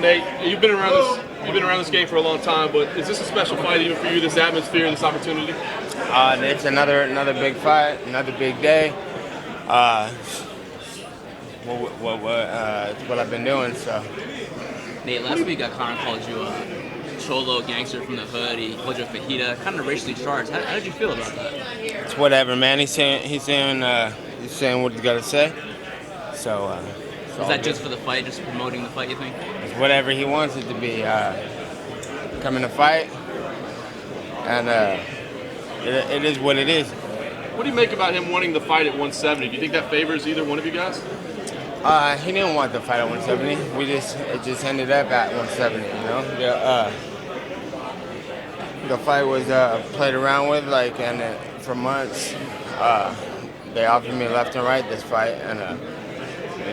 Nate, you've been around this game for a long time, but is this a special fight even for you? This atmosphere, this opportunity? It's another big fight, another big day. It's what I've been doing. So. Nate, last week Conor called you a cholo gangster from the hood. He called you a fajita, kind of racially charged. How did you feel about that? It's whatever, man. He's saying what he's got to say. So. Is that just for the fight, just promoting the fight, you think? It's whatever he wants it to be. Coming to fight, and it is what it is. What do you make about him wanting the fight at 170? Do you think that favors either one of you guys? He didn't want the fight at 170. It just ended up at 170. You know, the fight was played around with, and for months. They offered me left and right this fight, and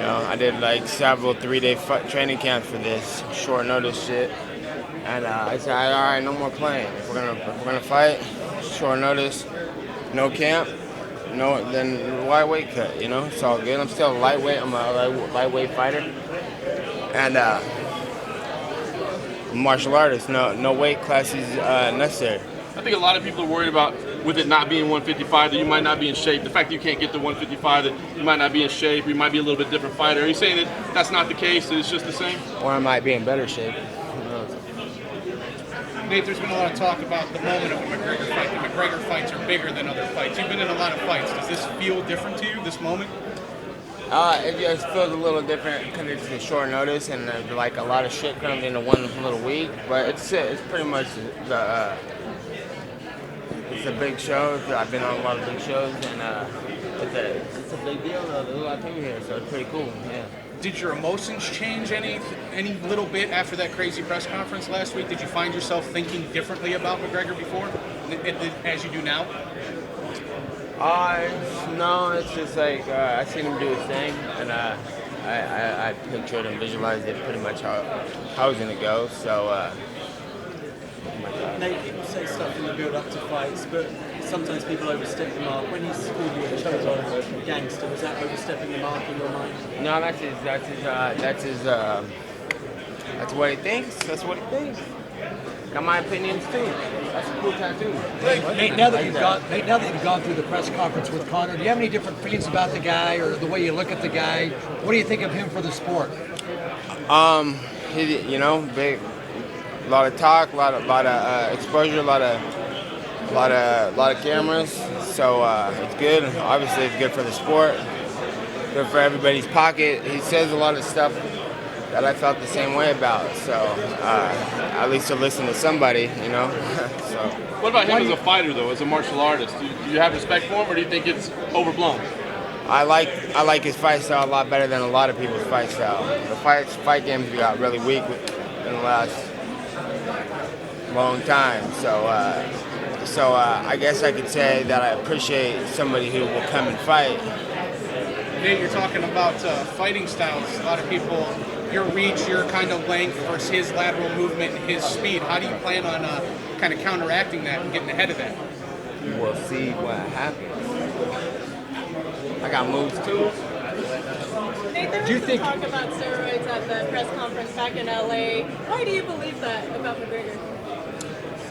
I did several 3-day training camps for this short notice shit. And I said, all right, no more playing. If we're gonna fight, short notice, no camp, then why weight cut? It's all good. I'm still a lightweight. I'm a lightweight fighter, and martial artist. No weight classes necessary. I think a lot of people are worried about, with it not being 155, that you might not be in shape. The fact that you can't get to 155, that you might not be in shape. You might be a little bit different fighter. Are you saying that that's not the case? That it's just the same? Or I might be in better shape. Nate, there's been a lot of talk about the moment of a McGregor fight. The McGregor fights are bigger than other fights. You've been in a lot of fights. Does this feel different to you, this moment? It just feels a little different because it's a short notice and a lot of shit comes into one little week. But it's pretty much it's a big show. I've been on a lot of big shows, and it's a big deal. There's a lot of people here, so it's pretty cool. Yeah. Did your emotions change any little bit after that crazy press conference last week? Did you find yourself thinking differently about McGregor before, as you do now? No, it's just I seen him do his thing, and I pictured and visualized it pretty much how I was gonna go. So. Nate, people say stuff in the build-up to fights, but sometimes people overstep the mark. When he's called you a cholo gangster, was that overstepping the mark in your mind? No, that's what he thinks. That's what he thinks. Got my opinions too. That's a cool tattoo. Nate, now that you've gone through the press conference with Conor, do you have any different feelings about the guy or the way you look at the guy? What do you think of him for the sport? Big. A lot of talk, a lot of exposure, a lot of cameras. So it's good. Obviously, it's good for the sport. Good for everybody's pocket. He says a lot of stuff that I felt the same way about. So at least to listen to somebody, So. What about him as a fighter, though, as a martial artist? Do you have respect for him, or do you think it's overblown? I like his fight style a lot better than a lot of people's fight style. The fight games got really weak in the last long time, so I guess I could say that I appreciate somebody who will come and fight. Nate, you're talking about fighting styles. A lot of people, your reach, your kind of length versus his lateral movement and his speed. How do you plan on kind of counteracting that and getting ahead of that? We'll see what happens. I got moves too. Nate, there was some talk about steroids at the press conference back in LA. Why do you believe that about McGregor?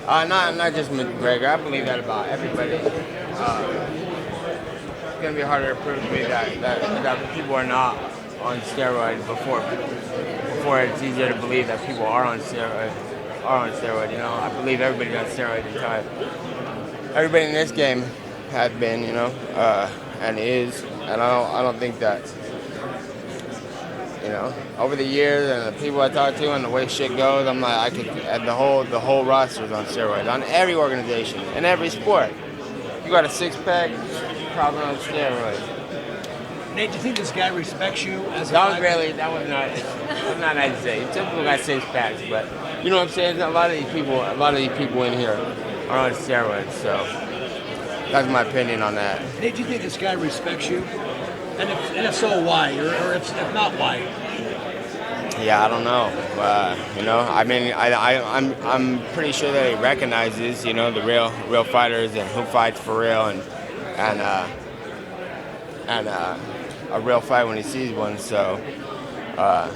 Not just McGregor. I believe that about everybody. It's gonna be harder to prove to me that people are not on steroids before it's easier to believe that people are on steroids. I believe everybody's on steroids in time. Everybody in this game has been, and is, and I don't think that. Over the years and the people I talk to and the way shit goes, I'm like, the whole roster's on steroids. On every organization, in every sport. You got a six-pack, probably on steroids. Nate, do you think this guy respects you as a That was not nice to say. Typical got six-packs, but you know what I'm saying? A lot of these people in here are on steroids, so that's my opinion on that. Nate, do you think this guy respects you? And if so, why? Or if not, why? Yeah, I don't know. I'm pretty sure that he recognizes, the real fighters and who fights for real, and a real fight when he sees one. So I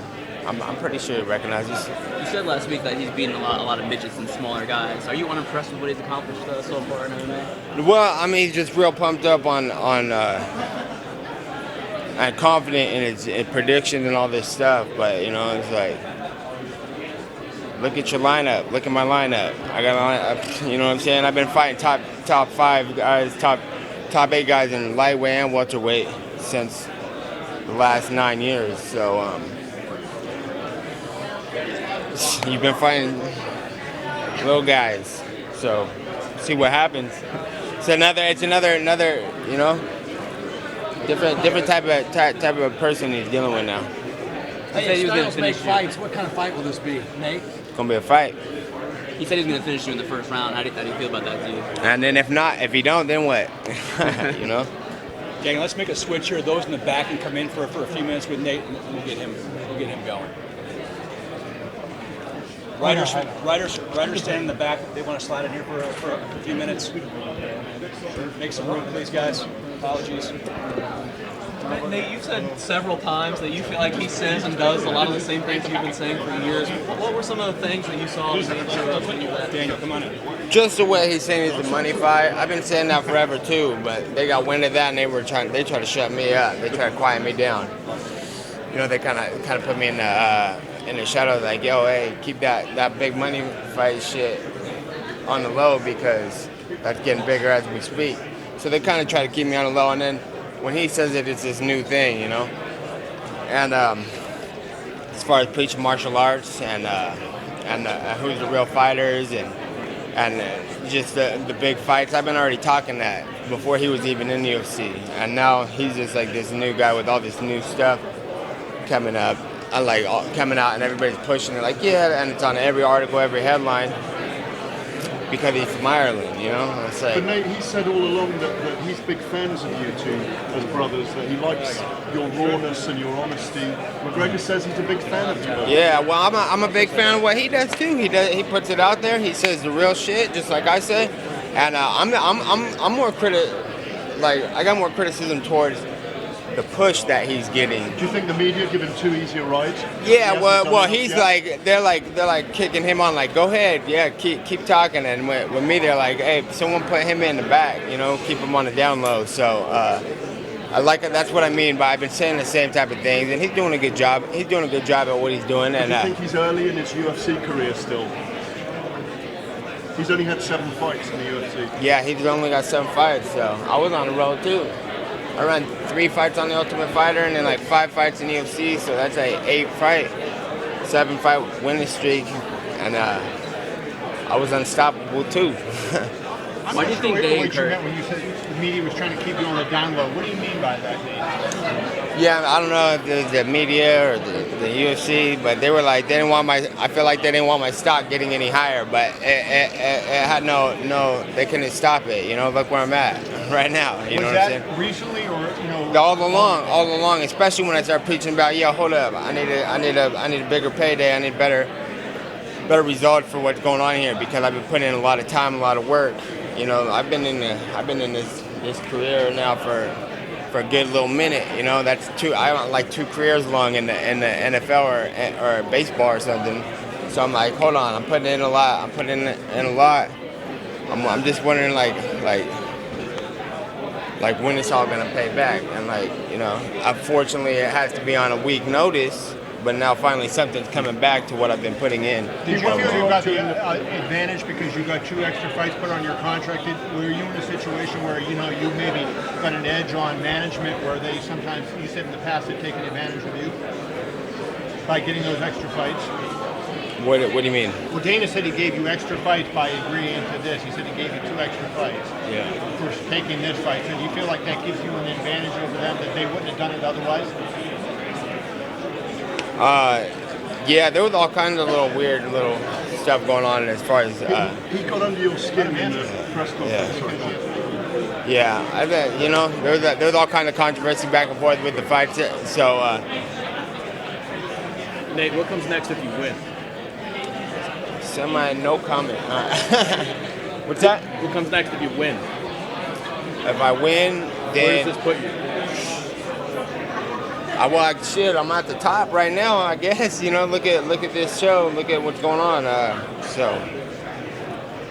I'm pretty sure he recognizes. You said last week that he's beaten a lot of midgets and smaller guys. Are you unimpressed with what he's accomplished so far in MMA? Well, I mean, he's just real pumped up on and confident in his predictions and all this stuff. But you know, it's like, look at your lineup. Look at my lineup. I got a lineup. You know what I'm saying? I've been fighting top 5 guys, top 8 guys in lightweight and welterweight since the last 9 years. So you've been fighting little guys. So see what happens. It's another you know, different type of person he's dealing with now. He said he was going to Styles make finish you. fights. What kind of fight will this be, Nate? It's gonna be a fight. He said he was going to finish you in the first round. How do you feel about that, dude? And then if he don't, then what? You know. Gang, let's make a switch here. Those in the back can come in for a few minutes with Nate, and we'll get him going. Riders stand in the back. They want to slide in here for a few minutes. Make some room, please, guys. Apologies. Nate, you've said several times that you feel like he says and does a lot of the same things you've been saying for years. What were some of the things that you saw that made you that? Daniel, come on in. Just the way he's saying he's a money fight. I've been saying that forever too, but they got wind of that and they tried to shut me up. They tried to quiet me down. You know, they kind of put me in the shadow, like, yo, hey, keep that big money fight shit on the low because that's getting bigger as we speak. So they kind of try to keep me on the low, and then when he says it, it's this new thing, you know. And as far as preaching martial arts and who's the real fighters and just the big fights, I've been already talking that before he was even in the UFC, and now he's just like this new guy with all this new stuff coming up, coming out, and everybody's pushing it like, yeah, and it's on every article, every headline. Because he's from Ireland, you know? It's like, but Nate, he said all along that he's big fans of you two as brothers, that he likes your rawness and your honesty. McGregor says he's a big fan of you. yeah, well, I'm a big fan of what he does too. He puts it out there. He says the real shit, just like I say. And I'm more I got more criticism towards the push that he's getting. Do you think the media give him too easy a ride? Yeah, well, he's like, they're like kicking him on, like, go ahead, yeah, keep talking. And with me, they're like, hey, someone put him in the back, you know, keep him on the down low. So I like it. That's what I mean. But I've been saying the same type of things, and he's doing a good job. He's doing a good job at what he's doing. Do And you think he's early in his UFC career still? He's only had 7 fights in the UFC. yeah, he's only got 7 fights. So I was on the road too. I ran 3 fights on the Ultimate Fighter and then like 5 fights in the UFC, so that's a 7 fight winning streak, and I was unstoppable too. Why do you think they encourage? When you said the media was trying to keep you on the down low, what do you mean by that, Nate? Yeah, I don't know if it was the media or the UFC, but they were like, they didn't want I feel like they didn't want my stock getting any higher, but it had no, they couldn't stop it, you know, look where I'm at right now, you know what I'm saying? Was that recently or, you know? All along, especially when I started preaching about, yo, hold up, I need a bigger payday, I need better result for what's going on here, because I've been putting in a lot of time, a lot of work. You know, I've been in this career now for a good little minute. You know, I want like 2 careers long in the NFL or baseball or something. So I'm like, hold on, I'm putting in a lot. I'm just wondering like when it's all gonna pay back. And like, you know, unfortunately it has to be on a week notice. But now finally something's coming back to what I've been putting in. Did you feel you got the advantage because you got 2 extra fights put on your contract? Were you in a situation where, you know, you maybe got an edge on management where they sometimes, you said in the past, they've taken advantage of you by getting those extra fights? What do you mean? Well, Dana said he gave you extra fights by agreeing to this. He said he gave you 2 extra fights for taking this fight. So do you feel like that gives you an advantage over them that they wouldn't have done it otherwise? Yeah, there was all kinds of weird stuff going on as far as. He got under your skin in the press conference. Yeah, I bet, you know, there's all kinds of controversy back and forth with the fights. So. Nate, what comes next if you win? No comment. What's that? What comes next if you win? If I win, then. Where does this put you? Well, shit, I'm at the top right now, I guess. You know, look at this show, look at what's going on.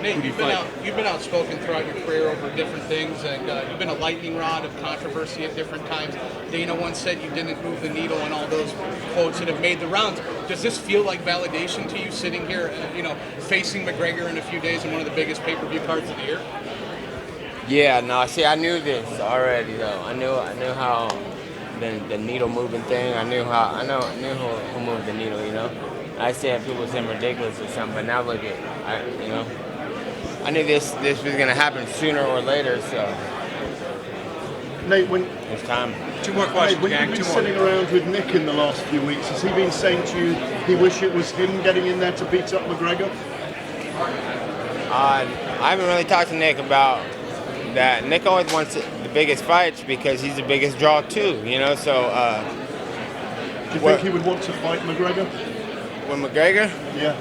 Nate, you've been outspoken throughout your career over different things, and you've been a lightning rod of controversy at different times. Dana once said you didn't move the needle, and all those quotes that have made the rounds. Does this feel like validation to you, sitting here, facing McGregor in a few days in one of the biggest pay-per-view cards of the year? Yeah, no, see, I knew this already, though. I knew how the needle moving thing. I knew who moved the needle. You know, I said people seem ridiculous or something, but now look at, I knew this was gonna happen sooner or later. So Nate, when it's time. Two more questions, when gang. you've Two been more. sitting around with Nick in the last few weeks, has he been saying to you he wish it was him getting in there to beat up McGregor? I haven't really talked to Nick about that. Nick always wants the biggest fights because he's the biggest draw too. You know, so. Do you think he would want to fight McGregor? With McGregor? Yeah.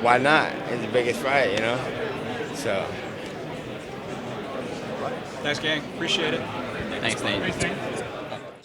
Why not? It's the biggest fight, you know. So. Thanks, gang. Appreciate it. Thanks, Nate.